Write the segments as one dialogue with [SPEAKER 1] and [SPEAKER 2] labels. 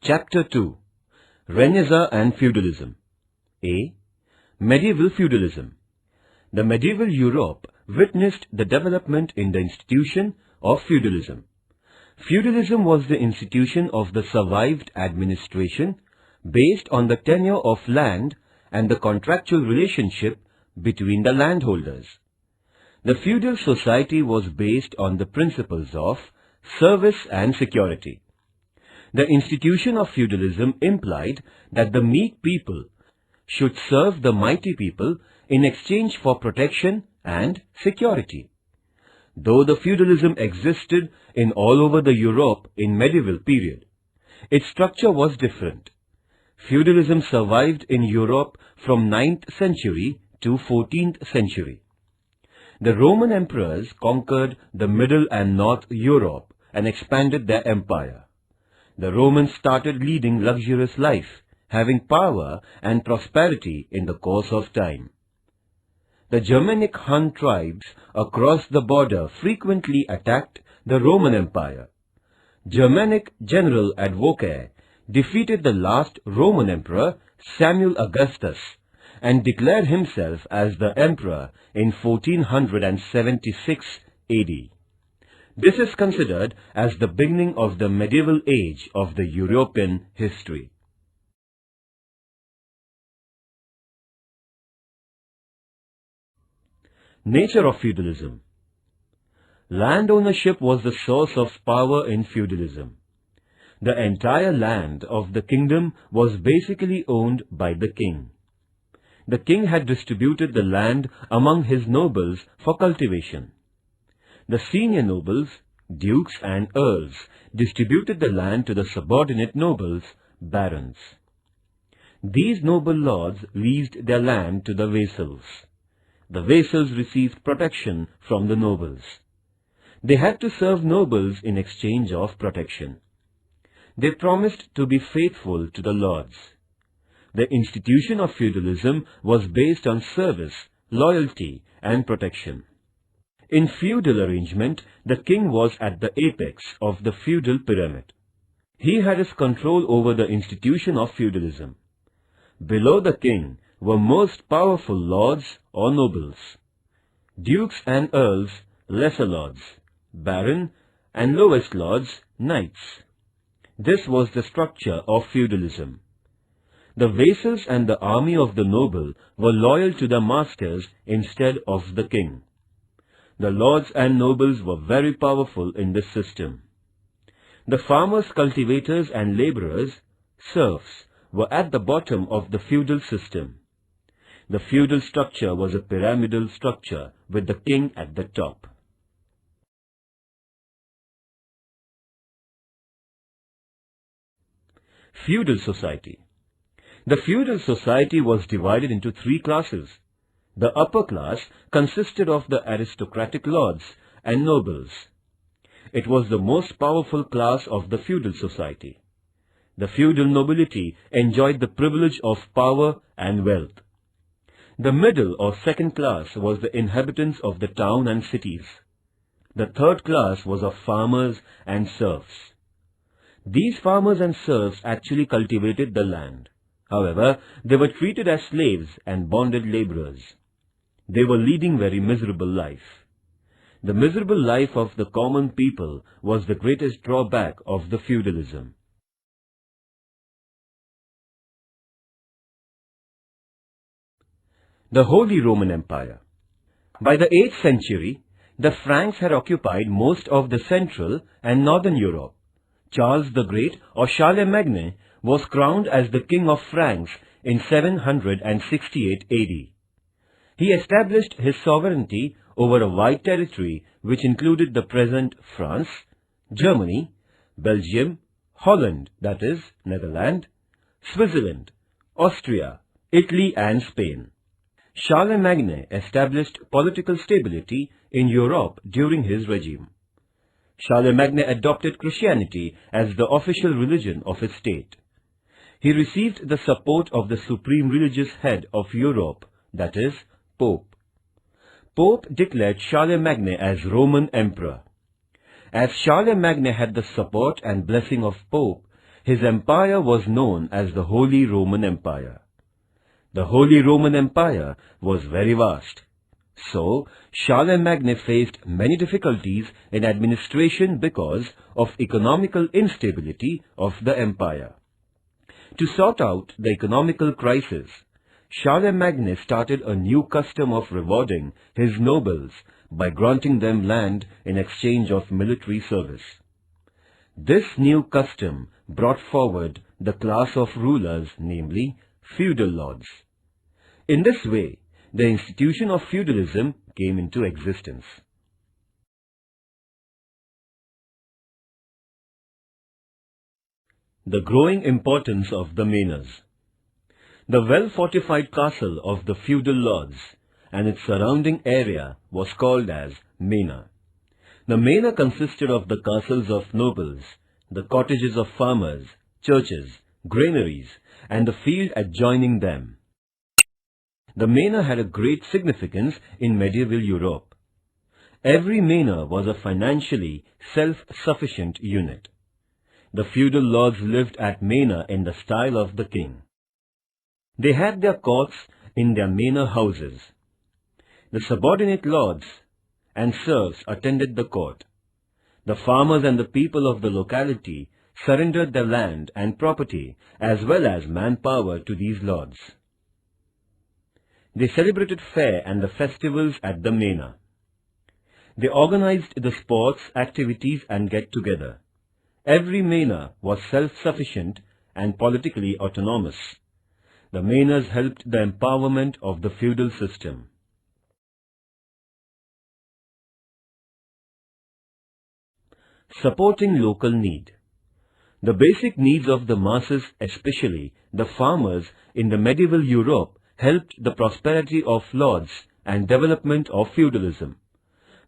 [SPEAKER 1] Chapter 2. Renaissance and Feudalism. A. Medieval Feudalism. The medieval Europe witnessed the development in the institution of feudalism. Feudalism was the institution of the survived administration based on the tenure of land and the contractual relationship between the landholders. The feudal society was based on the principles of service and security. The institution of feudalism implied that the meek people should serve the mighty people in exchange for protection and security. Though the feudalism existed in all over the Europe in medieval period, its structure was different. Feudalism survived in Europe from 9th century to 14th century. The Roman emperors conquered the Middle and North Europe and expanded their empire. The Romans started leading luxurious life, having power and prosperity in the course of time. The Germanic Hun tribes across the border frequently attacked the Roman Empire. Germanic general Advocate defeated the last Roman emperor, Samuel Augustus, and declared himself as the emperor in 1476 AD. This is considered as the beginning of the medieval age of the European history. Nature of feudalism. Land ownership was the source of power in feudalism. The entire land of the kingdom was basically owned by the king. The king had distributed the land among his nobles for cultivation. The senior nobles, dukes and earls, distributed the land to the subordinate nobles, barons. These noble lords leased their land to the vassals. The vassals received protection from the nobles. They had to serve nobles in exchange of protection. They promised to be faithful to the lords. The institution of feudalism was based on service, loyalty and protection. In feudal arrangement, the king was at the apex of the feudal pyramid. He had his control over the institution of feudalism. Below the king were most powerful lords or nobles, dukes and earls, lesser lords, baron and lowest lords, knights. This was the structure of feudalism. The vassals and the army of the noble were loyal to their masters instead of the king. The lords and nobles were very powerful in this system. The farmers, cultivators and laborers, serfs, were at the bottom of the feudal system. The feudal structure was a pyramidal structure with the king at the top. Feudal society. The feudal society was divided into three classes. The upper class consisted of the aristocratic lords and nobles. It was the most powerful class of the feudal society. The feudal nobility enjoyed the privilege of power and wealth. The middle or second class was the inhabitants of the town and cities. The third class was of farmers and serfs. These farmers and serfs actually cultivated the land. However, they were treated as slaves and bonded laborers. They were leading very miserable life. The miserable life of the common people was the greatest drawback of the feudalism. The Holy Roman Empire. By the 8th century, the Franks had occupied most of the Central and Northern Europe. Charles the Great, or Charlemagne, was crowned as the King of Franks in 768 AD. He established his sovereignty over a wide territory which included the present France, Germany, Belgium, Holland, that is, Netherlands, Switzerland, Austria, Italy and Spain. Charlemagne established political stability in Europe during his regime. Charlemagne adopted Christianity as the official religion of his state. He received the support of the supreme religious head of Europe, that is, Pope. Pope declared Charlemagne as Roman Emperor. As Charlemagne had the support and blessing of Pope, his empire was known as the Holy Roman Empire. The Holy Roman Empire was very vast. So, Charlemagne faced many difficulties in administration because of economical instability of the empire. To sort out the economical crisis, Charlemagne started a new custom of rewarding his nobles by granting them land in exchange of military service. This new custom brought forward the class of rulers, namely feudal lords. In this way, the institution of feudalism came into existence. The growing importance of the manors. The well-fortified castle of the feudal lords and its surrounding area was called as manor. The manor consisted of the castles of nobles, the cottages of farmers, churches, granaries, and the field adjoining them. The manor had a great significance in medieval Europe. Every manor was a financially self-sufficient unit. The feudal lords lived at manor in the style of the king. They had their courts in their manor houses. The subordinate lords and serfs attended the court. The farmers and the people of the locality surrendered their land and property as well as manpower to these lords. They celebrated fair and the festivals at the manor. They organized the sports, activities and get-together. Every manor was self-sufficient and politically autonomous. The manors helped the empowerment of the feudal system. Supporting local need. The basic needs of the masses, especially the farmers in the medieval Europe, helped the prosperity of lords and development of feudalism.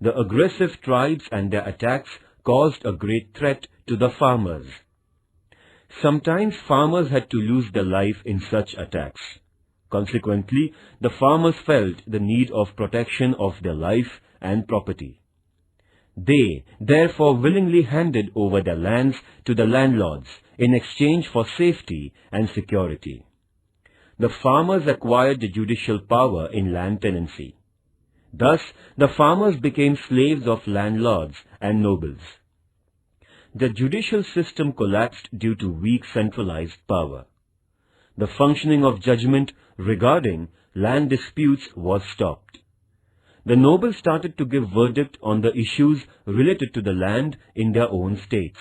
[SPEAKER 1] The aggressive tribes and their attacks caused a great threat to the farmers. Sometimes farmers had to lose their life in such attacks. Consequently, the farmers felt the need of protection of their life and property. They therefore willingly handed over their lands to the landlords in exchange for safety and security. The farmers acquired the judicial power in land tenancy. Thus, the farmers became slaves of landlords and nobles. The judicial system collapsed due to weak centralized power. The functioning of judgment regarding land disputes was stopped. The nobles started to give verdict on the issues related to the land in their own states.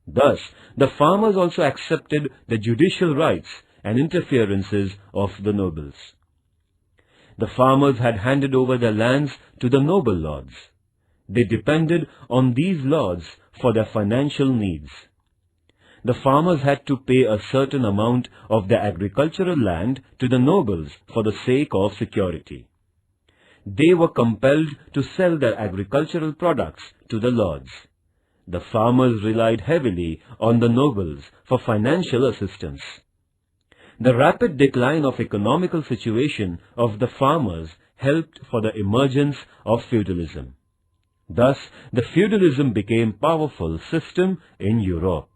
[SPEAKER 1] Thus, the farmers also accepted the judicial rights and interferences of the nobles. The farmers had handed over their lands to the noble lords. They depended on these lords for their financial needs. The farmers had to pay a certain amount of their agricultural land to the nobles for the sake of security. They were compelled to sell their agricultural products to the lords. The farmers relied heavily on the nobles for financial assistance. The rapid decline of economical situation of the farmers helped for the emergence of feudalism. Thus, the feudalism became a powerful system in Europe.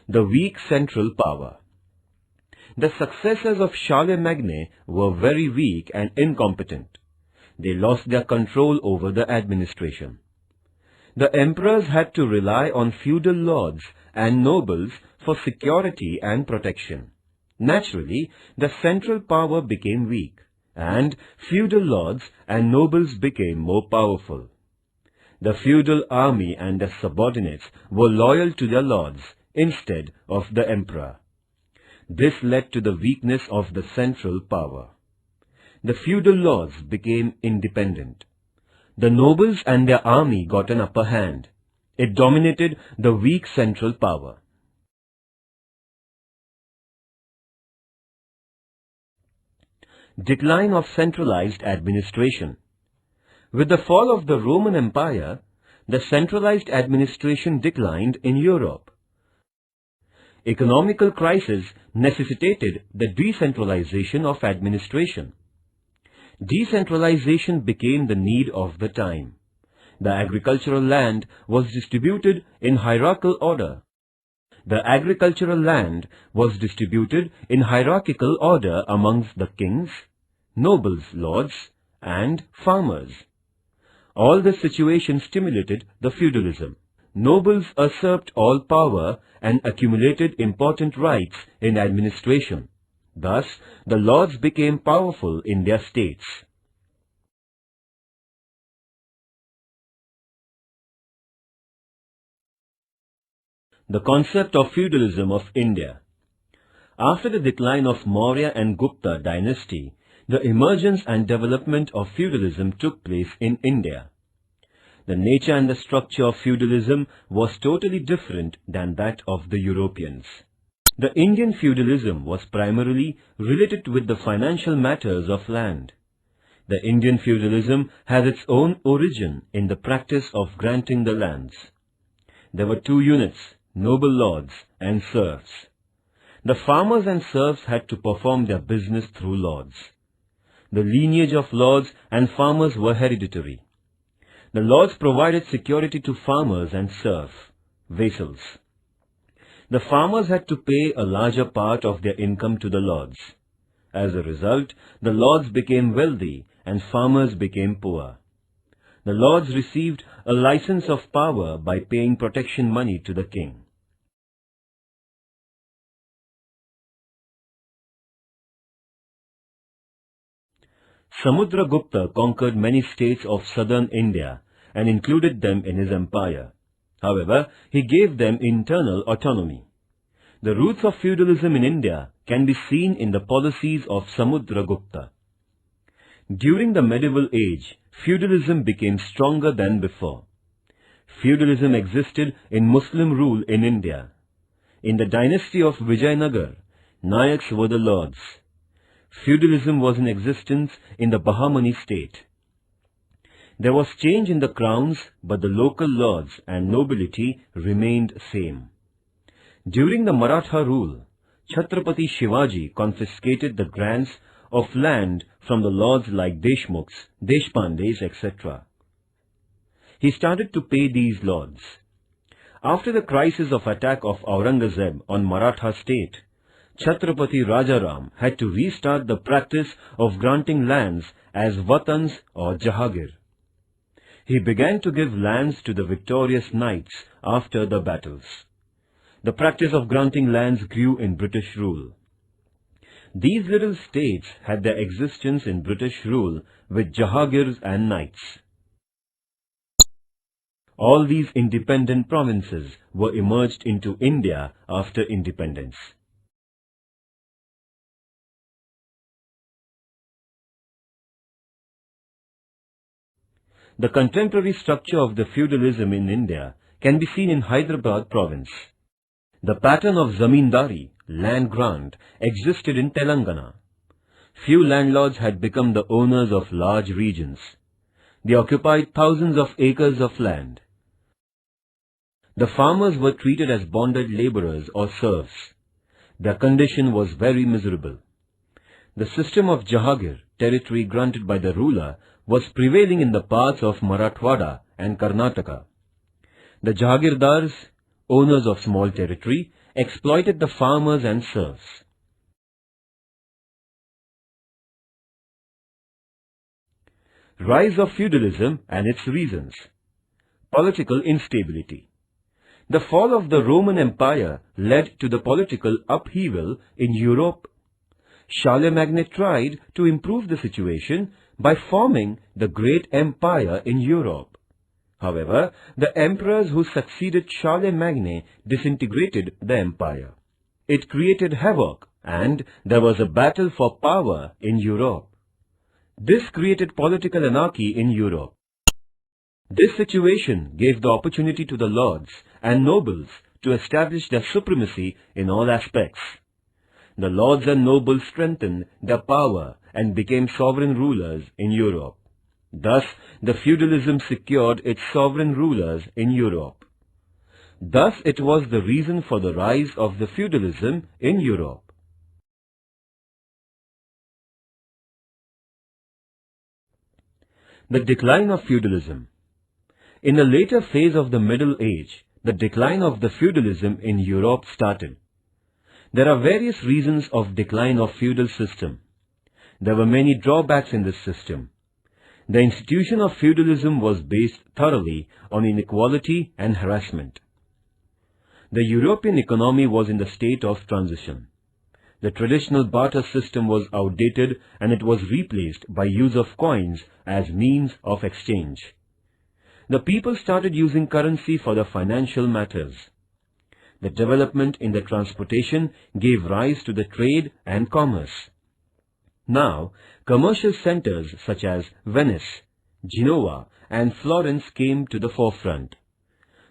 [SPEAKER 1] The weak central power. The successors of Charlemagne were very weak and incompetent. They lost their control over the administration. The emperors had to rely on feudal lords and nobles for security and protection. Naturally, the central power became weak, and feudal lords and nobles became more powerful. The feudal army and their subordinates were loyal to their lords instead of the emperor. This led to the weakness of the central power. The feudal lords became independent. The nobles and their army got an upper hand. It dominated the weak central power. Decline of centralized administration. With the fall of the Roman Empire, the centralized administration declined in Europe. Economical crisis necessitated the decentralization of administration. Decentralization became the need of the time. The agricultural land was distributed in hierarchical order. The agricultural land was distributed in hierarchical order amongst the kings, nobles, lords, and farmers. All this situation stimulated the feudalism. Nobles usurped all power and accumulated important rights in administration. Thus, the lords became powerful in their states. The concept of feudalism of India. After the decline of Maurya and Gupta dynasty, the emergence and development of feudalism took place in India. The nature and the structure of feudalism was totally different than that of the Europeans. The Indian feudalism was primarily related with the financial matters of land. The Indian feudalism has its own origin in the practice of granting the lands. There were two units, noble lords and serfs. The farmers and serfs had to perform their business through lords. The lineage of lords and farmers were hereditary. The lords provided security to farmers and serfs, vassals. The farmers had to pay a larger part of their income to the lords. As a result, the lords became wealthy and farmers became poor. The lords received a license of power by paying protection money to the king. Samudragupta conquered many states of southern India and included them in his empire. However, he gave them internal autonomy. The roots of feudalism in India can be seen in the policies of Samudragupta. During the medieval age, feudalism became stronger than before. Feudalism existed in Muslim rule in India. In the dynasty of Vijayanagar, Nayaks were the lords. Feudalism was in existence in the Bahmani state. There was change in the crowns, but the local lords and nobility remained same. During the Maratha rule, Chhatrapati Shivaji confiscated the grants of land from the lords like Deshmukhs, Deshpandes, etc. He started to pay these lords. After the crisis of attack of Aurangzeb on Maratha state, Chhatrapati Rajaram had to restart the practice of granting lands as Vatans or Jahagir. He began to give lands to the victorious knights after the battles. The practice of granting lands grew in British rule. These little states had their existence in British rule with Jahagirs and knights. All these independent provinces were emerged into India after independence. The contemporary structure of the feudalism in India can be seen in Hyderabad province. The pattern of zamindari, land grant, existed in Telangana. Few landlords had become the owners of large regions. They occupied thousands of acres of land. The farmers were treated as bonded laborers or serfs. Their condition was very miserable. The system of Jahagir, territory granted by the ruler, was prevailing in the parts of Marathwada and Karnataka. The Jahagirdars, owners of small territory, exploited the farmers and serfs. Rise of feudalism and its reasons. Political instability. The fall of the Roman Empire led to the political upheaval in Europe. Charlemagne tried to improve the situation by forming the great empire in Europe. However, the emperors who succeeded Charlemagne disintegrated the empire. It created havoc, and there was a battle for power in Europe. This created political anarchy in Europe. This situation gave the opportunity to the lords and nobles to establish their supremacy in all aspects. The lords and nobles strengthened their power and became sovereign rulers in Europe. Thus, the feudalism secured its sovereign rulers in Europe. Thus, it was the reason for the rise of the feudalism in Europe. The decline of feudalism. In the later phase of the Middle Age, the decline of the feudalism in Europe started. There are various reasons of decline of feudal system. There were many drawbacks in this system. The institution of feudalism was based thoroughly on inequality and harassment. The European economy was in the state of transition. The traditional barter system was outdated and it was replaced by use of coins as means of exchange. The people started using currency for their financial matters. The development in the transportation gave rise to the trade and commerce. Now, commercial centers such as Venice, Genoa and Florence came to the forefront.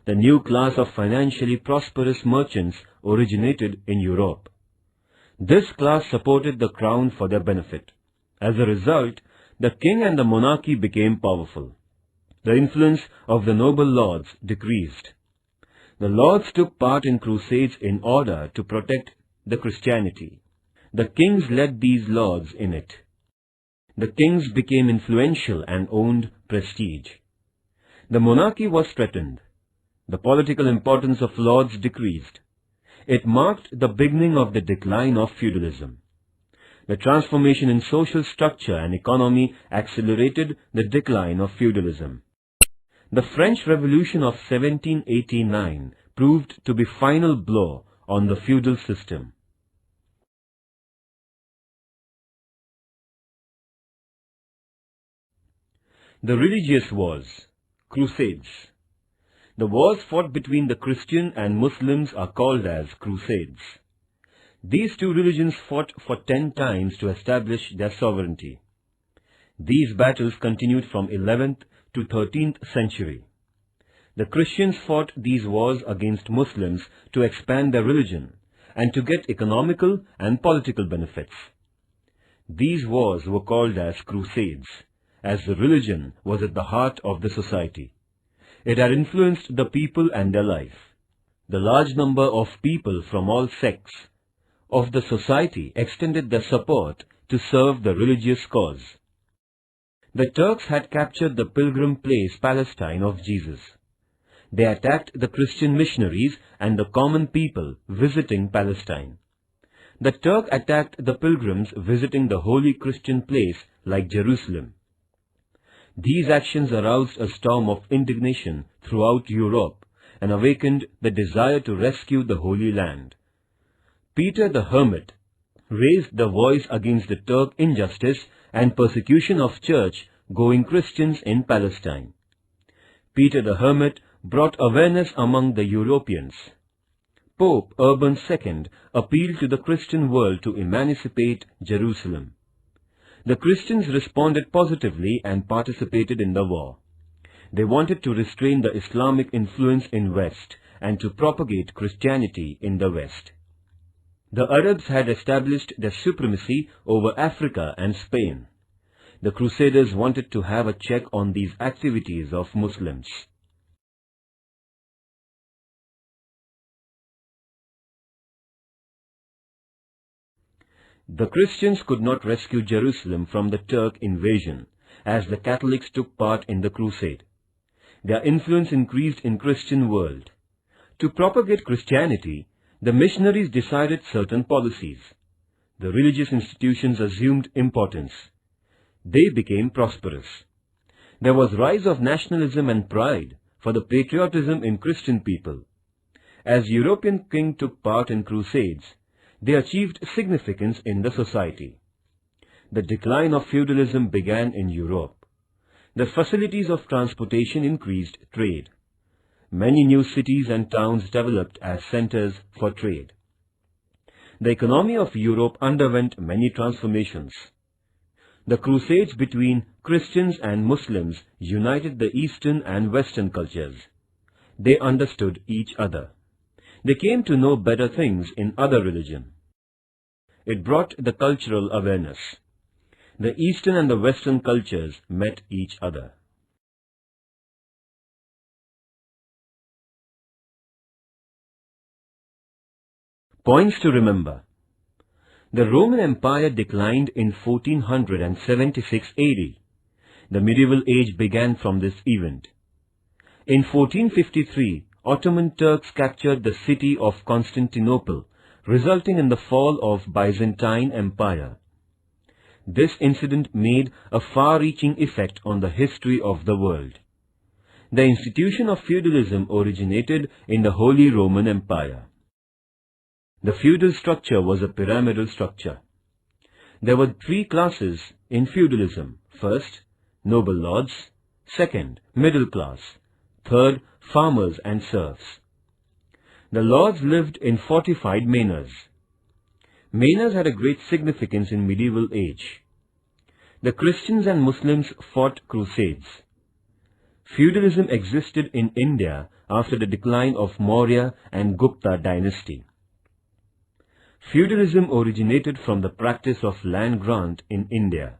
[SPEAKER 1] The new class of financially prosperous merchants originated in Europe. This class supported the crown for their benefit. As a result, the king and the monarchy became powerful. The influence of the noble lords decreased. The lords took part in crusades in order to protect the Christianity. The kings led these lords in it. The kings became influential and owned prestige. The monarchy was threatened. The political importance of lords decreased. It marked the beginning of the decline of feudalism. The transformation in social structure and economy accelerated the decline of feudalism. The French Revolution of 1789 proved to be final blow on the feudal system. The religious wars, crusades. The wars fought between the Christian and Muslims are called as crusades. These two religions fought for 10 times to establish their sovereignty. These battles continued from 11th to 13th century. The Christians fought these wars against Muslims to expand their religion and to get economical and political benefits. These wars were called as crusades, as the religion was at the heart of the society. It had influenced the people and their life. The large number of people from all sects of the society extended their support to serve the religious cause. The Turks had captured the pilgrim place Palestine of Jesus. They attacked the Christian missionaries and the common people visiting Palestine. The Turk attacked the pilgrims visiting the holy Christian place like Jerusalem. These actions aroused a storm of indignation throughout Europe and awakened the desire to rescue the Holy Land. Peter the Hermit raised the voice against the Turk injustice and persecution of church-going Christians in Palestine. Peter the Hermit brought awareness among the Europeans. Pope Urban II appealed to the Christian world to emancipate Jerusalem. The Christians responded positively and participated in the war. They wanted to restrain the Islamic influence in West and to propagate Christianity in the West. The Arabs had established their supremacy over Africa and Spain. The Crusaders wanted to have a check on these activities of Muslims. The Christians could not rescue Jerusalem from the Turk invasion, as the Catholics took part in the crusade. Their influence increased in Christian world. To propagate Christianity, the missionaries decided certain policies. The religious institutions assumed importance. They became prosperous. There was rise of nationalism and pride for the patriotism in Christian people. As European kings took part in crusades, they achieved significance in the society. The decline of feudalism began in Europe. The facilities of transportation increased trade. Many new cities and towns developed as centers for trade. The economy of Europe underwent many transformations. The crusades between Christians and Muslims united the Eastern and Western cultures. They understood each other. They came to know better things in other religion. It brought the cultural awareness. The Eastern and the Western cultures met each other. Points to remember. The Roman Empire declined in 1476 AD. The medieval age began from this event. In 1453, Ottoman Turks captured the city of Constantinople, resulting in the fall of Byzantine Empire. This incident made a far-reaching effect on the history of the world. The institution of feudalism originated in the Holy Roman Empire. The feudal structure was a pyramidal structure. There were three classes in feudalism. First, noble lords. Second, middle class. Third, farmers and serfs. The lords lived in fortified manors. Manors had a great significance in medieval age. The Christians and Muslims fought crusades. Feudalism existed in India after the decline of Maurya and Gupta dynasty. Feudalism originated from the practice of land grant in India.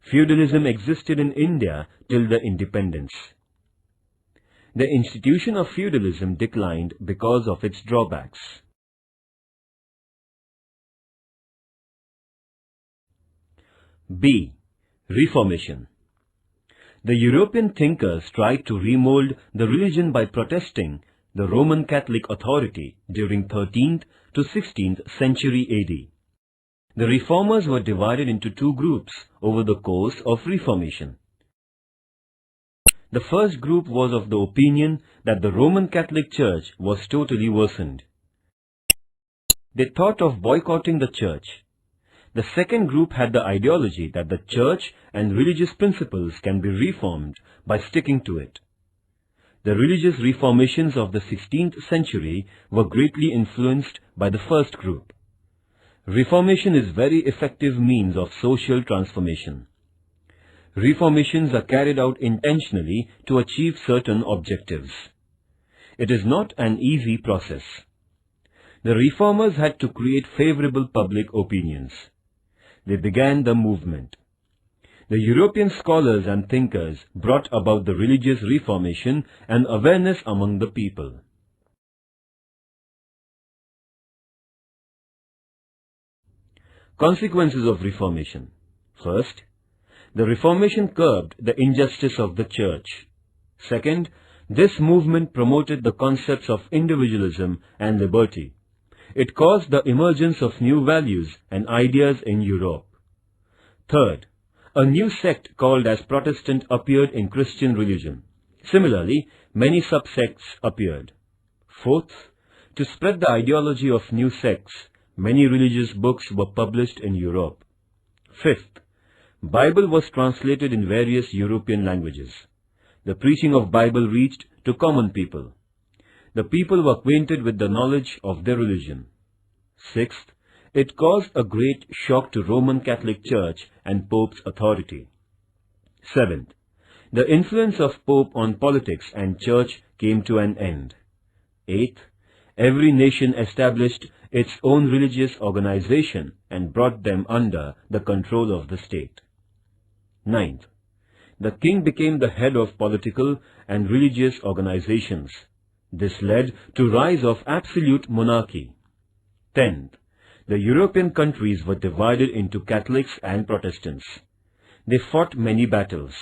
[SPEAKER 1] Feudalism existed in India till the independence. The institution of feudalism declined because of its drawbacks. B. Reformation. The European thinkers tried to remold the religion by protesting the Roman Catholic authority during 13th to 16th century AD. The reformers were divided into two groups over the course of Reformation. The first group was of the opinion that the Roman Catholic Church was totally worsened. They thought of boycotting the church. The second group had the ideology that the church and religious principles can be reformed by sticking to it. The religious reformations of the 16th century were greatly influenced by the first group. Reformation is a very effective means of social transformation. Reformations are carried out intentionally to achieve certain objectives. It is not an easy process. The reformers had to create favorable public opinions. They began the movement. The European scholars and thinkers brought about the religious reformation and awareness among the people. Consequences of Reformation. First, the Reformation curbed the injustice of the church. Second, this movement promoted the concepts of individualism and liberty. It caused the emergence of new values and ideas in Europe. Third, a new sect called as Protestant appeared in Christian religion. Similarly, many subsects appeared. Fourth, to spread the ideology of new sects, many religious books were published in Europe. Fifth, Bible was translated in various European languages. The preaching of Bible reached to common people. The people were acquainted with the knowledge of their religion. Sixth, it caused a great shock to Roman Catholic Church and Pope's authority. Seventh, the influence of Pope on politics and Church came to an end. Eighth, every nation established its own religious organization and brought them under the control of the state. Ninth, the king became the head of political and religious organizations. This led to rise of absolute monarchy. 10th, the European countries were divided into Catholics and Protestants. They fought many battles.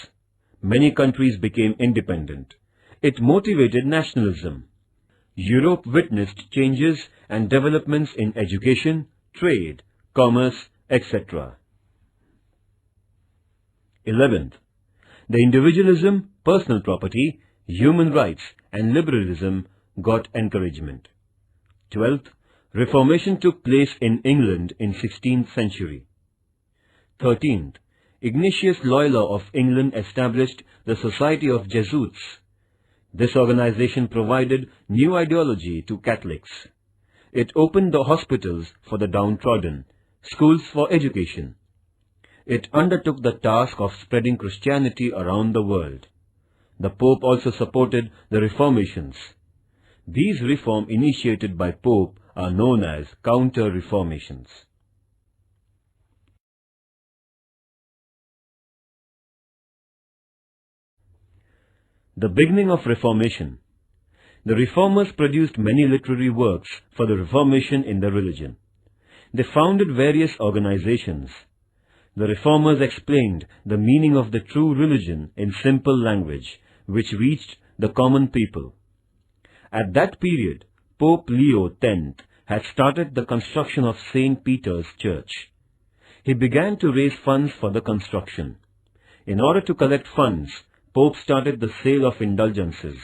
[SPEAKER 1] Many countries became independent. It motivated nationalism. Europe witnessed changes and developments in education, trade, commerce, etc. 11th, the individualism, personal property, human rights and liberalism got encouragement. 12th, Reformation took place in England in 16th century. 13th, Ignatius Loyola of England established the Society of Jesuits. This organization provided new ideology to Catholics. It opened the hospitals for the downtrodden, schools for education. It undertook the task of spreading Christianity around the world. The Pope also supported the reformations. These reforms initiated by Pope are known as counter-reformations. The beginning of Reformation. The Reformers produced many literary works for the Reformation in the religion. They founded various organizations. The Reformers explained the meaning of the true religion in simple language, which reached the common people. At that period, Pope Leo X had started the construction of St. Peter's Church. He began to raise funds for the construction. In order to collect funds, Pope started the sale of indulgences.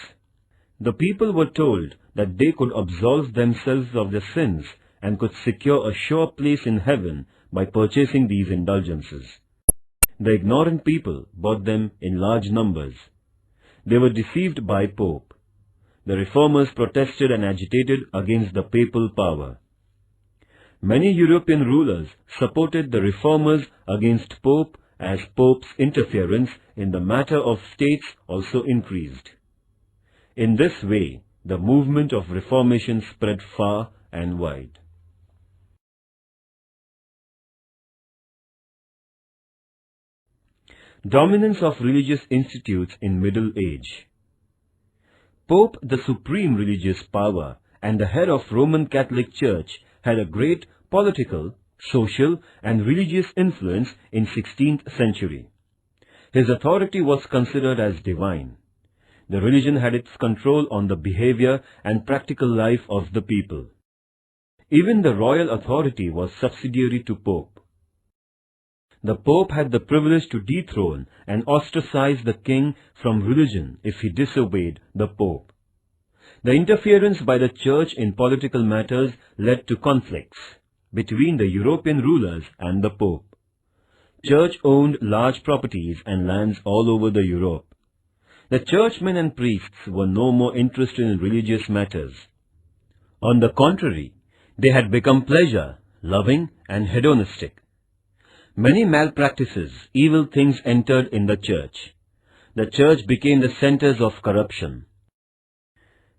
[SPEAKER 1] The people were told that they could absolve themselves of their sins and could secure a sure place in heaven by purchasing these indulgences. The ignorant people bought them in large numbers. They were deceived by Pope. The reformers protested and agitated against the papal power. Many European rulers supported the reformers against Pope, as Pope's interference in the matter of states also increased. In this way, the movement of Reformation spread far and wide. Dominance of religious institutes in Middle Age. Pope, the supreme religious power and the head of Roman Catholic Church, had a great political, social and religious influence in 16th century. His authority was considered as divine. The religion had its control on the behavior and practical life of the people. Even the royal authority was subsidiary to Pope. The Pope had the privilege to dethrone and ostracize the king from religion if he disobeyed the Pope. The interference by the Church in political matters led to conflicts between the European rulers and the Pope. Church owned large properties and lands all over the Europe. The churchmen and priests were no more interested in religious matters. On the contrary, they had become pleasure-loving and hedonistic. Many malpractices, evil things entered in the Church. The Church became the centers of corruption.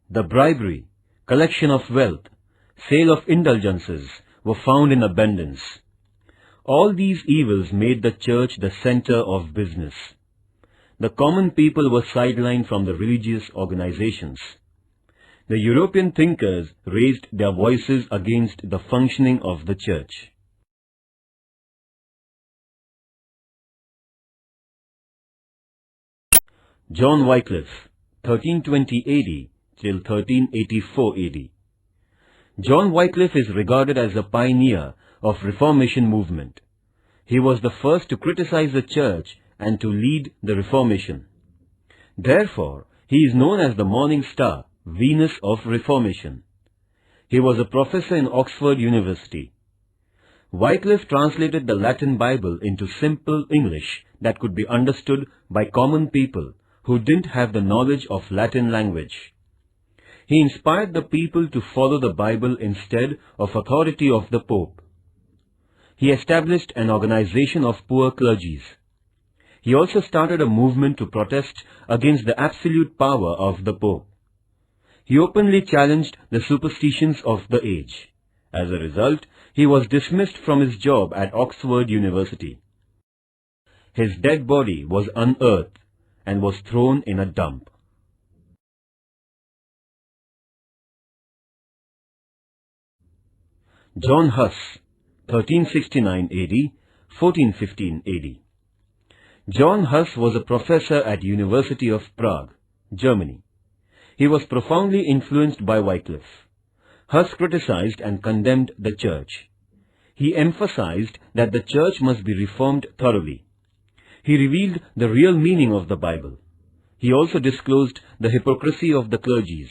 [SPEAKER 1] The bribery, collection of wealth, sale of indulgences were found in abundance. All these evils made the Church the center of business. The common people were sidelined from the religious organizations. The European thinkers raised their voices against the functioning of the Church. John Wycliffe, 1320 AD till 1384 AD. John Wycliffe is regarded as a pioneer of Reformation movement. He was the first to criticize the Church and to lead the Reformation. Therefore, he is known as the morning star, Venus of Reformation. He was a professor in Oxford University. Wycliffe translated the Latin Bible into simple English that could be understood by common people who didn't have the knowledge of Latin language. He inspired the people to follow the Bible instead of authority of the Pope. He established an organization of poor clergies. He also started a movement to protest against the absolute power of the Pope. He openly challenged the superstitions of the age. As a result, he was dismissed from his job at Oxford University. His dead body was unearthed and was thrown in a dump. John Huss, 1369 AD, 1415 AD. John Huss was a professor at University of Prague, Germany. He was profoundly influenced by Wycliffe. Huss criticized and condemned the Church. He emphasized that the Church must be reformed thoroughly. He revealed the real meaning of the Bible. He also disclosed the hypocrisy of the clergies.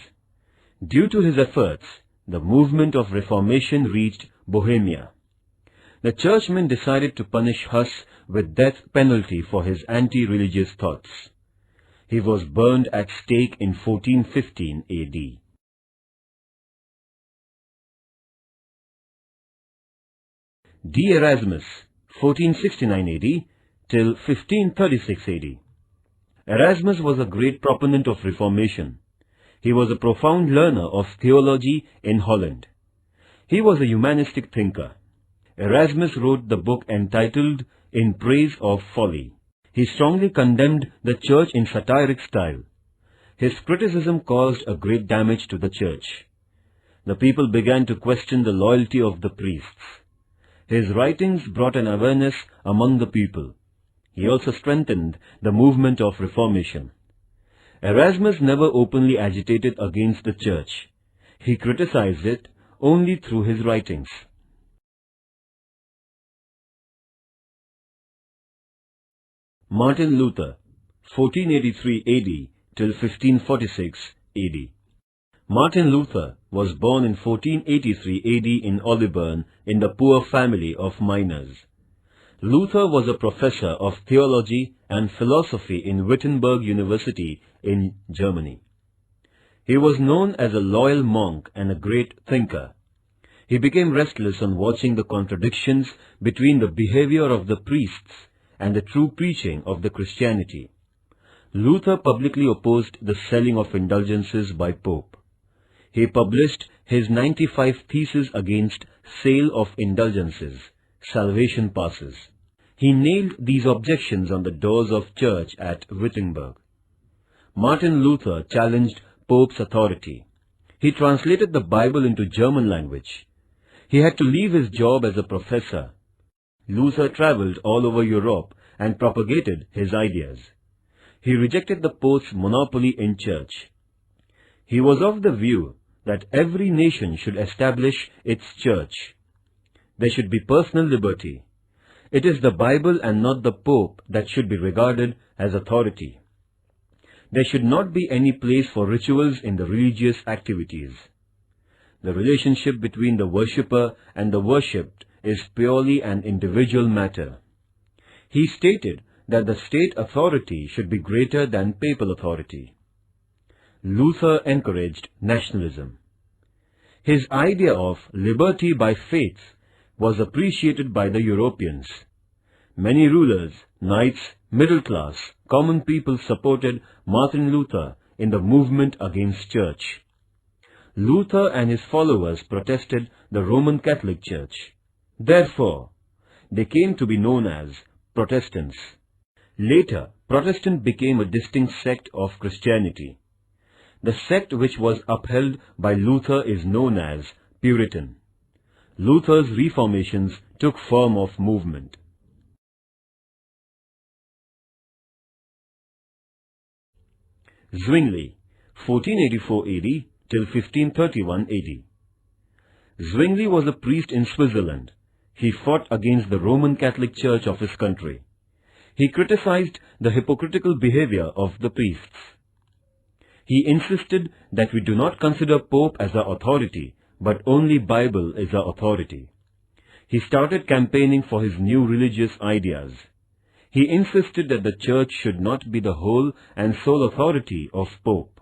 [SPEAKER 1] Due to his efforts, the movement of Reformation reached Bohemia. The churchmen decided to punish Huss with death penalty for his anti-religious thoughts. He was burned at stake in 1415 AD. D. Erasmus, 1469 AD till 1536 AD. Erasmus was a great proponent of Reformation. He was a profound learner of theology in Holland. He was a humanistic thinker. Erasmus wrote the book entitled In Praise of Folly. He strongly condemned the Church in satiric style. His criticism caused a great damage to the Church. The people began to question the loyalty of the priests. His writings brought an awareness among the people. He also strengthened the movement of Reformation. Erasmus never openly agitated against the Church. He criticized it only through his writings. Martin Luther, 1483 AD till 1546 AD. Martin Luther was born in 1483 AD in Olibern in the poor family of miners. Luther was a professor of theology and philosophy in Wittenberg University in Germany. He was known as a loyal monk and a great thinker. He became restless on watching the contradictions between the behavior of the priests and the true preaching of the Christianity. Luther publicly opposed the selling of indulgences by Pope. He published his 95 Theses against sale of indulgences, salvation passes. He nailed these objections on the doors of church at Wittenberg. Martin Luther challenged Pope's authority. He translated the Bible into German language. He had to leave his job as a professor. Luther traveled all over Europe and propagated his ideas. He rejected the Pope's monopoly in church. He was of the view that every nation should establish its church. There should be personal liberty. It is the Bible and not the Pope that should be regarded as authority. There should not be any place for rituals in the religious activities. The relationship between the worshipper and the worshipped is purely an individual matter. He stated that the state authority should be greater than papal authority. Luther encouraged nationalism. His idea of liberty by faith was appreciated by the Europeans. Many rulers, knights, middle class, common people supported Martin Luther in the movement against church. Luther and his followers protested the Roman Catholic Church. Therefore, they came to be known as Protestants. Later, Protestant became a distinct sect of Christianity. The sect which was upheld by Luther is known as Puritan. Luther's reformations took form of movement. Zwingli, 1484 AD till 1531 AD. Zwingli was a priest in Switzerland. He fought against the Roman Catholic Church of his country. He criticized the hypocritical behavior of the priests. He insisted that we do not consider Pope as our authority, but only Bible is our authority. He started campaigning for his new religious ideas. He insisted that the Church should not be the whole and sole authority of Pope.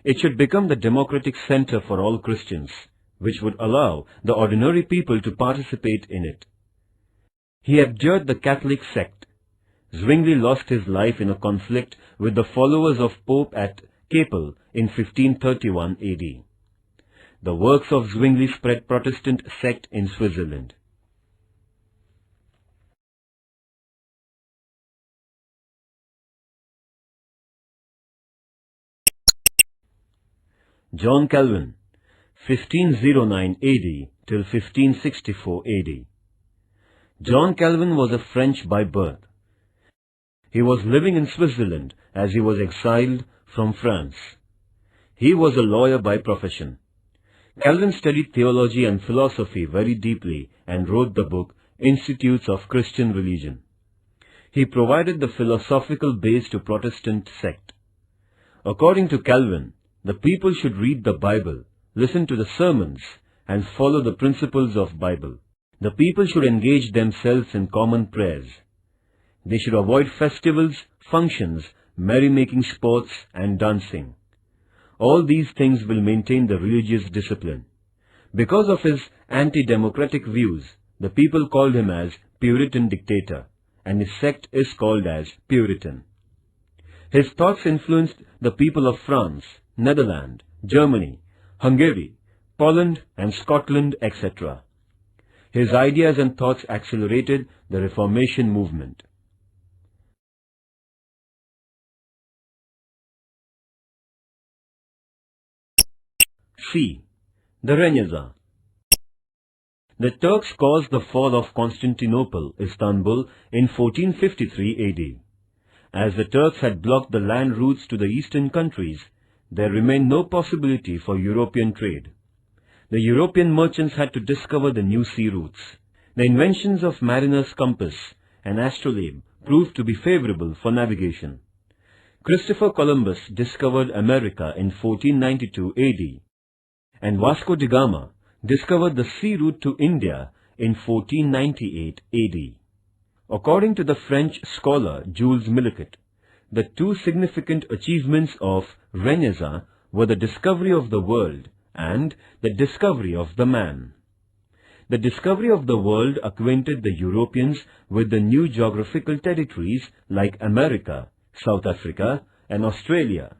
[SPEAKER 1] It should become the democratic center for all Christians, which would allow the ordinary people to participate in it. He abjured the Catholic sect. Zwingli lost his life in a conflict with the followers of Pope at Kappel in 1531 AD. The works of Zwingli spread Protestant sect in Switzerland. John Calvin, 1509 AD till 1564 AD. John Calvin was a French by birth. He was living in Switzerland as he was exiled from France. He was a lawyer by profession. Calvin studied theology and philosophy very deeply and wrote the book Institutes of Christian Religion. He provided the philosophical base to Protestant sect. According to Calvin, the people should read the Bible, listen to the sermons, and follow the principles of Bible. The people should engage themselves in common prayers. They should avoid festivals, functions, merrymaking sports, and dancing. All these things will maintain the religious discipline. Because of his anti-democratic views, the people called him as Puritan dictator, and his sect is called as Puritan. His thoughts influenced the people of France, Netherlands, Germany, Hungary, Poland, and Scotland, etc. His ideas and thoughts accelerated the Reformation movement. C. The Renaissance. The Turks caused the fall of Constantinople, Istanbul, in 1453 AD. As the Turks had blocked the land routes to the eastern countries, there remained no possibility for European trade. The European merchants had to discover the new sea routes. The inventions of mariner's compass and astrolabe proved to be favorable for navigation. Christopher Columbus discovered America in 1492 AD, and Vasco da Gama discovered the sea route to India in 1498 AD. According to the French scholar Jules Milliquet, the two significant achievements of Renaissance were the discovery of the world and the discovery of the man. The discovery of the world acquainted the Europeans with the new geographical territories like America, South Africa, and Australia.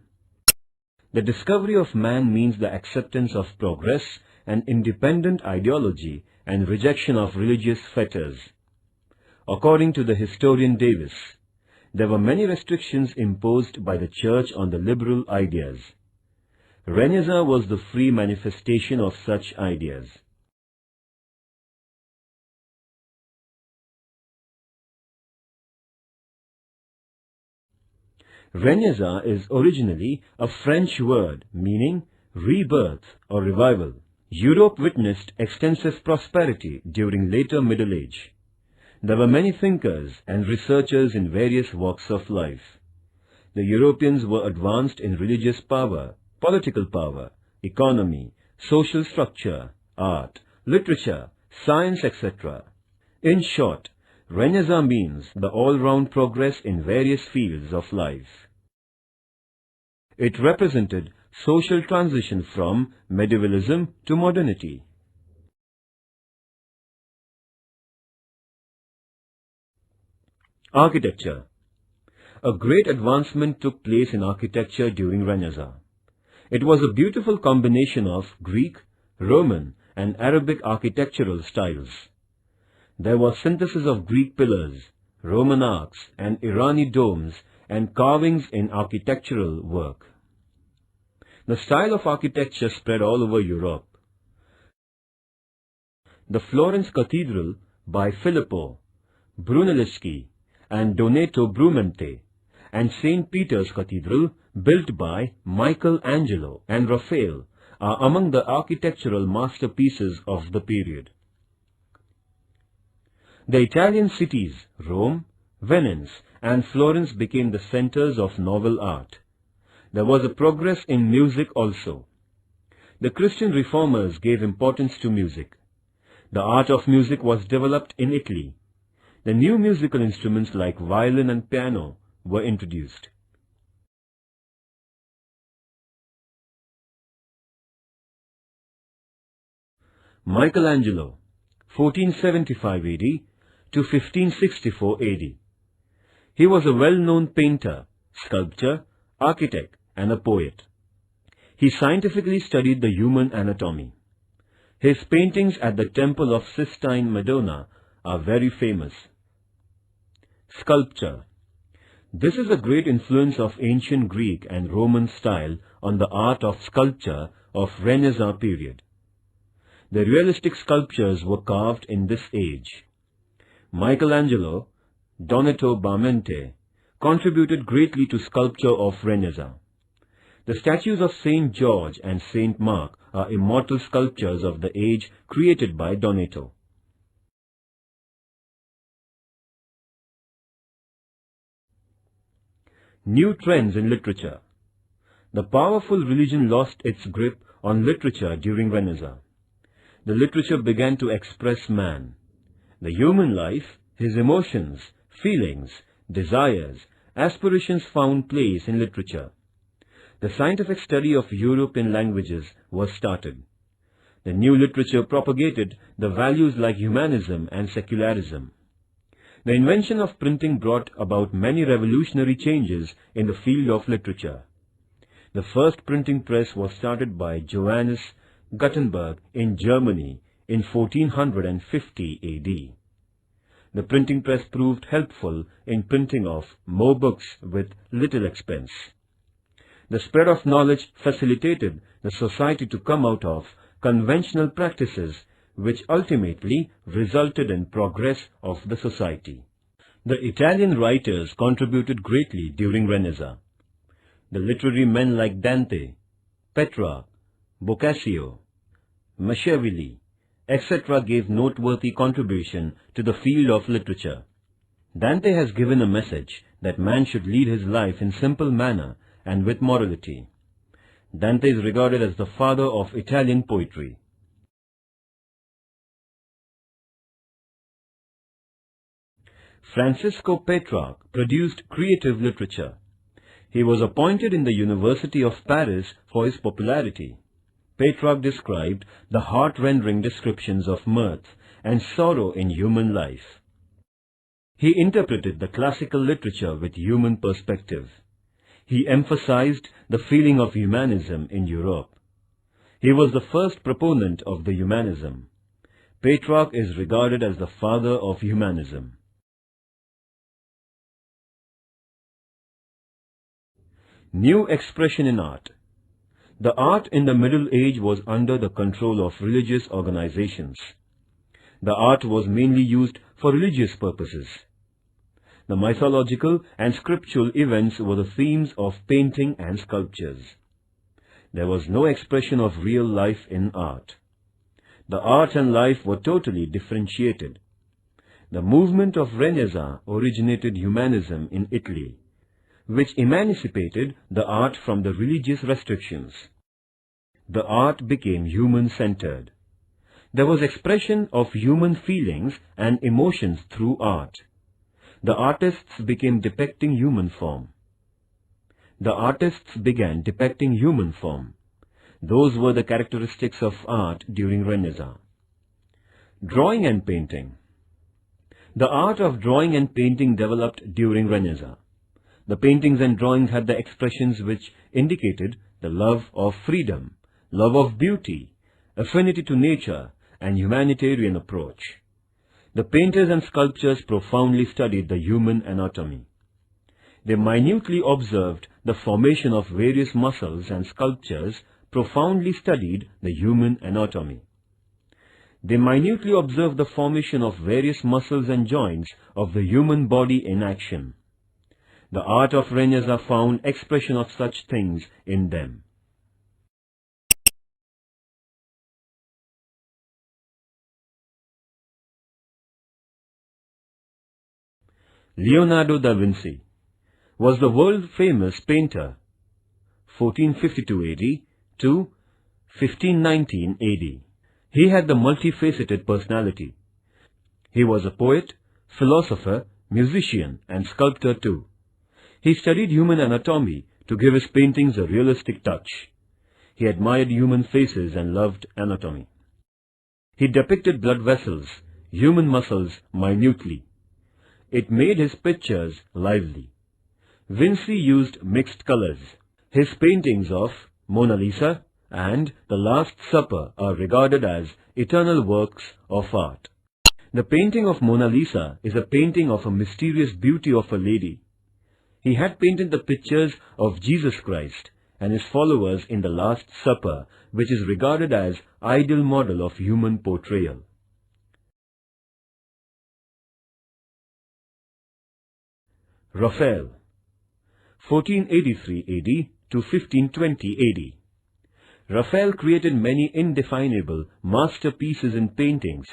[SPEAKER 1] The discovery of man means the acceptance of progress and independent ideology and rejection of religious fetters. According to the historian Davis, there were many restrictions imposed by the Church on the liberal ideas. Renaissance was the free manifestation of such ideas. Renaissance is originally a French word meaning rebirth or revival. Europe witnessed extensive prosperity during later Middle Age. There were many thinkers and researchers in various walks of life. The Europeans were advanced in religious power, political power, economy, social structure, art, literature, science, etc. In short, Renaissance means the all-round progress in various fields of life. It represented social transition from medievalism to modernity. Architecture. A great advancement took place in architecture during Renaissance. It was a beautiful combination of Greek, Roman, and Arabic architectural styles. There was synthesis of Greek pillars, Roman arcs, and Irani domes and carvings in architectural work. The style of architecture spread all over Europe. The Florence Cathedral by Filippo Brunelleschi and Donato Bramante, and St. Peter's Cathedral, built by Michelangelo and Raphael, are among the architectural masterpieces of the period. The Italian cities, Rome, Venice, and Florence became the centers of novel art. There was a progress in music also. The Christian reformers gave importance to music. The art of music was developed in Italy. The new musical instruments like violin and piano were introduced. Michelangelo, 1475 AD to 1564 AD. He was a well-known painter, sculptor, architect, and a poet. He scientifically studied the human anatomy. His paintings at the Temple of Sistine Madonna are very famous. Sculpture. This is a great influence of ancient Greek and Roman style on the art of sculpture of Renaissance period. The realistic sculptures were carved in this age. Michelangelo, Donato Bramante, contributed greatly to sculpture of Renaissance. The statues of Saint George and Saint Mark are immortal sculptures of the age created by Donato. New trends in literature. The powerful religion lost its grip on literature during Renaissance. The literature began to express man, the human life, his emotions, feelings, desires, aspirations found place in literature. The scientific study of European languages was started. The new literature propagated the values like humanism and secularism. The invention of printing brought about many revolutionary changes in the field of literature. The first printing press was started by Johannes Gutenberg in Germany in 1450 AD. The printing press proved helpful in printing of more books with little expense. The spread of knowledge facilitated the society to come out of conventional practices which ultimately resulted in progress of the society. The Italian writers contributed greatly during Renaissance. The literary men like Dante, Petrarch, Boccaccio, Machiavelli, etc. gave noteworthy contribution to the field of literature. Dante has given a message that man should lead his life in simple manner and with morality. Dante is regarded as the father of Italian poetry. Francisco Petrarch produced creative literature. He was appointed in the University of Paris for his popularity. Petrarch described the heart-rending descriptions of mirth and sorrow in human life. He interpreted the classical literature with human perspective. He emphasized the feeling of humanism in Europe. He was the first proponent of the humanism. Petrarch is regarded as the father of humanism. New expression in art. The art in the Middle Age was under the control of religious organizations. The art was mainly used for religious purposes. The mythological and scriptural events were the themes of painting and sculptures. There was no expression of real life in art. The art and life were totally differentiated. The movement of Renaissance originated humanism in Italy, which emancipated the art from the religious restrictions. The art became human-centered. There was expression of human feelings and emotions through art. The artists became depicting human form. The artists began depicting human form. Those were the characteristics of art during Renaissance. Drawing and painting. The art of drawing and painting developed during Renaissance. The paintings and drawings had the expressions which indicated the love of freedom, love of beauty, affinity to nature, and humanitarian approach. The painters and sculptors profoundly studied the human anatomy. They minutely observed the formation of various muscles, and sculptures profoundly studied the human anatomy. They minutely observed the formation of various muscles and joints of the human body in action. The art of Renaissance found expression of such things in them. Leonardo da Vinci was the world-famous painter, 1452 AD to 1519 AD. He had the multifaceted personality. He was a poet, philosopher, musician, and sculptor too. He studied human anatomy to give his paintings a realistic touch. He admired human faces and loved anatomy. He depicted blood vessels, human muscles minutely. It made his pictures lively. Vinci used mixed colors. His paintings of Mona Lisa and The Last Supper are regarded as eternal works of art. The painting of Mona Lisa is a painting of a mysterious beauty of a lady. He had painted the pictures of Jesus Christ and his followers in The Last Supper, which is regarded as ideal model of human portrayal. Raphael, 1483 AD to 1520 AD. Raphael created many indefinable masterpieces in paintings.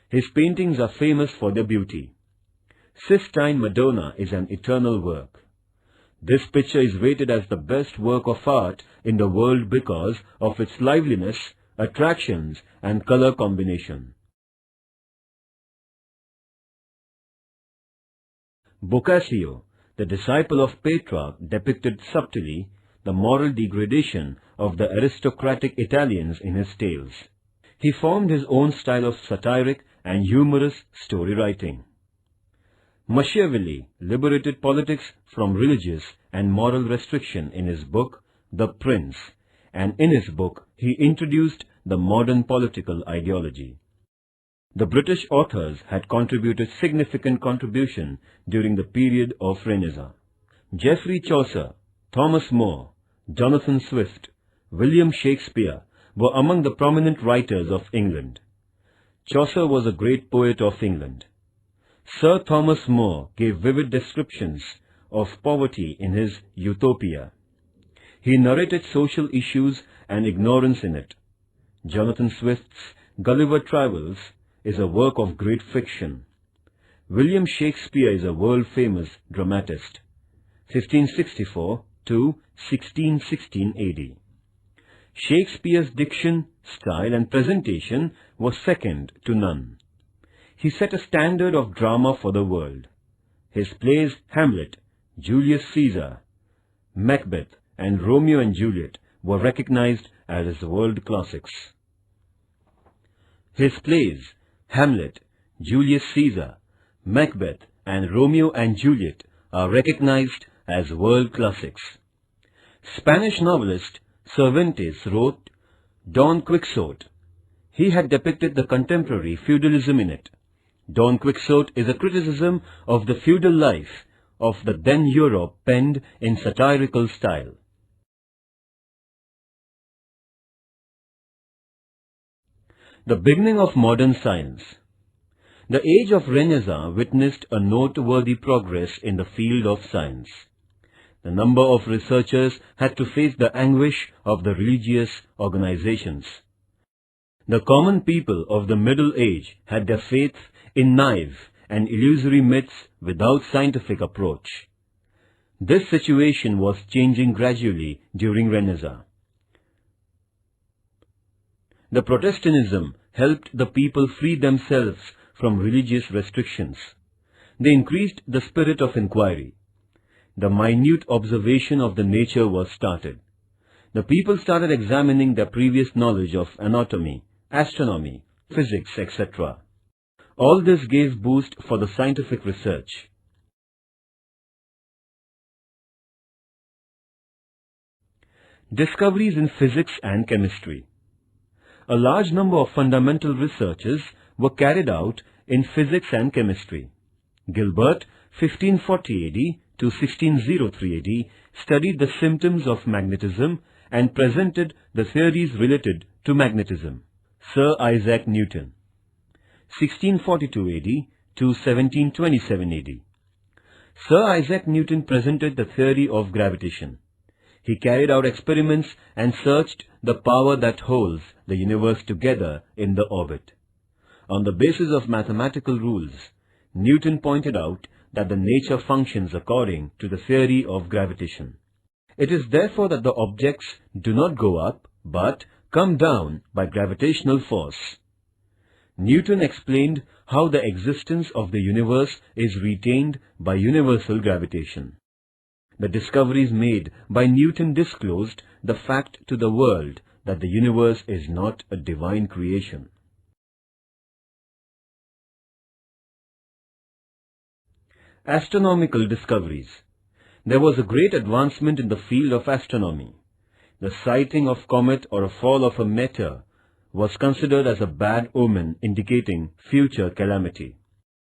[SPEAKER 1] His paintings are famous for their beauty. Sistine Madonna is an eternal work. This picture is rated as the best work of art in the world because of its liveliness, attractions, and color combination. Boccaccio, the disciple of Petrarch, depicted subtly the moral degradation of the aristocratic Italians in his tales. He formed his own style of satiric and humorous story writing. Machiavelli liberated politics from religious and moral restriction in his book, The Prince, and in his book he introduced the modern political ideology. The British authors had contributed significant contribution during the period of Renaissance. Geoffrey Chaucer, Thomas More, Jonathan Swift, William Shakespeare were among the prominent writers of England. Chaucer was a great poet of England. Sir Thomas More gave vivid descriptions of poverty in his Utopia. He narrated social issues and ignorance in it. Jonathan Swift's Gulliver Travels is a work of great fiction. William Shakespeare is a world-famous dramatist, 1564 to 1616 AD. Shakespeare's diction, style and presentation was second to none. He set a standard of drama for the world. His plays Hamlet, Julius Caesar, Macbeth and Romeo and Juliet were recognized as world classics. His plays Hamlet, Julius Caesar, Macbeth and Romeo and Juliet are recognized as world classics. Spanish novelist Cervantes wrote Don Quixote. He had depicted the contemporary feudalism in it. Don Quixote is a criticism of the feudal life of the then Europe penned in satirical style. The beginning of modern science. The age of Renaissance witnessed a noteworthy progress in the field of science. The number of researchers had to face the anguish of the religious organizations. The common people of the Middle Age had their faith in naive and illusory myths without scientific approach. This situation was changing gradually during Renaissance. The Protestantism helped the people free themselves from religious restrictions. They increased the spirit of inquiry. The minute observation of the nature was started. The people started examining their previous knowledge of anatomy, astronomy, physics, etc. All this gave boost for the scientific research. Discoveries in physics and chemistry. A large number of fundamental researches were carried out in physics and chemistry. Gilbert, 1540 AD to 1603 AD, studied the symptoms of magnetism and presented the theories related to magnetism. Sir Isaac Newton, 1642 AD to 1727 AD. Sir Isaac Newton presented the theory of gravitation. He carried out experiments and searched the power that holds the universe together in the orbit. On the basis of mathematical rules, Newton pointed out that the nature functions according to the theory of gravitation. It is therefore that the objects do not go up, but come down by gravitational force. Newton explained how the existence of the universe is retained by universal gravitation. The discoveries made by Newton disclosed the fact to the world that the universe is not a divine creation. Astronomical discoveries. There was a great advancement in the field of astronomy. The sighting of comet or a fall of a meteor was considered as a bad omen indicating future calamity.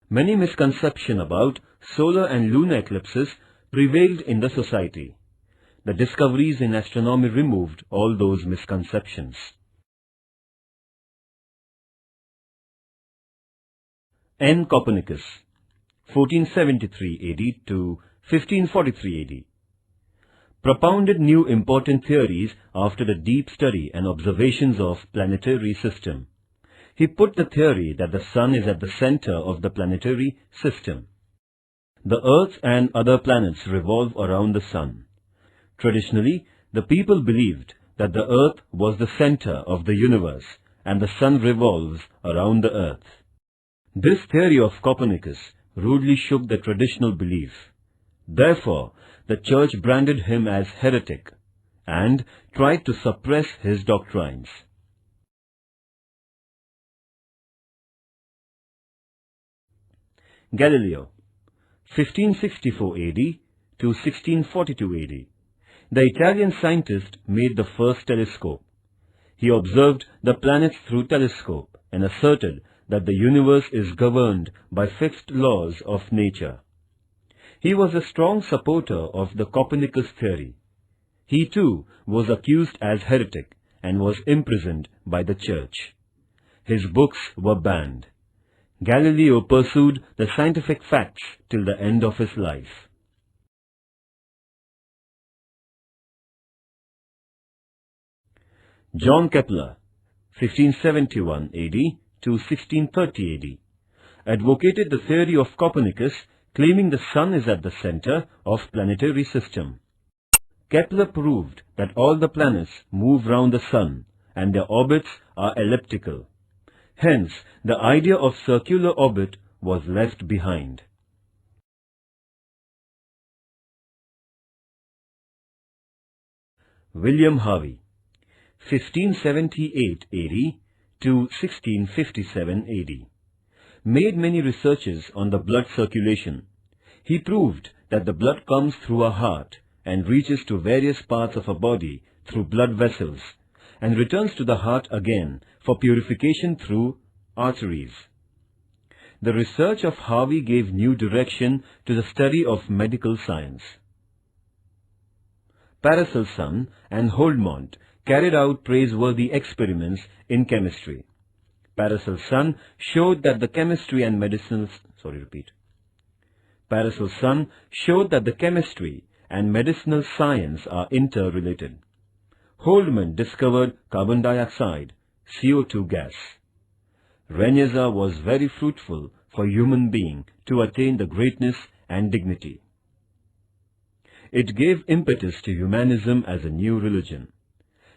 [SPEAKER 1] Many misconceptions about solar and lunar eclipses prevailed in the society. The discoveries in astronomy removed all those misconceptions. N. Copernicus, 1473 AD to 1543 AD, propounded new important theories after the deep study and observations of planetary system. He put the theory that the sun is at the center of the planetary system. The Earth and other planets revolve around the sun. Traditionally, the people believed that the Earth was the center of the universe and the sun revolves around the Earth. This theory of Copernicus rudely shook the traditional belief. Therefore, the church branded him as heretic and tried to suppress his doctrines. Galileo, 1564 AD to 1642 AD. The Italian scientist made the first telescope. He observed the planets through telescope and asserted that the universe is governed by fixed laws of nature. He was a strong supporter of the Copernicus theory. He too was accused as heretic and was imprisoned by the church. His books were banned. Galileo pursued the scientific facts till the end of his life. John Kepler, 1571 AD to 1630 AD, advocated the theory of Copernicus, claiming the sun is at the center of planetary system. Kepler proved that all the planets move round the sun and their orbits are elliptical. Hence, the idea of circular orbit was left behind. William Harvey, 1578 AD to 1657 AD, made many researches on the blood circulation. He proved that the blood comes through our heart and reaches to various parts of our body through blood vessels and returns to the heart again for purification through arteries. The research of Harvey gave new direction to the study of medical science. Paracelsus and Holdmont carried out praiseworthy experiments in chemistry. Paracelsus showed that the chemistry and medicinal science are interrelated. Holdmont discovered carbon dioxide, CO2 gas. Reneza was very fruitful for human being to attain the greatness and dignity. It gave impetus to humanism as a new religion.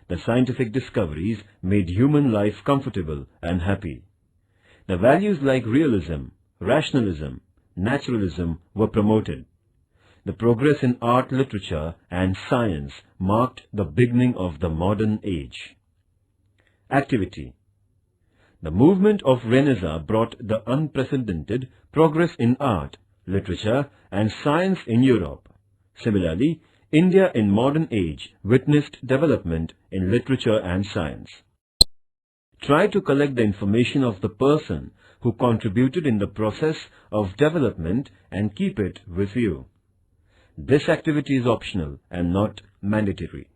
[SPEAKER 1] The scientific discoveries made human life comfortable and happy. The values like realism, rationalism, naturalism were promoted. The progress in art, literature and science marked the beginning of the modern age. Activity. The movement of Renaissance brought the unprecedented progress in art, literature and science in Europe. Similarly, India in modern age witnessed development in literature and science. Try to collect the information of the person who contributed in the process of development and keep it with you. This activity is optional and not mandatory.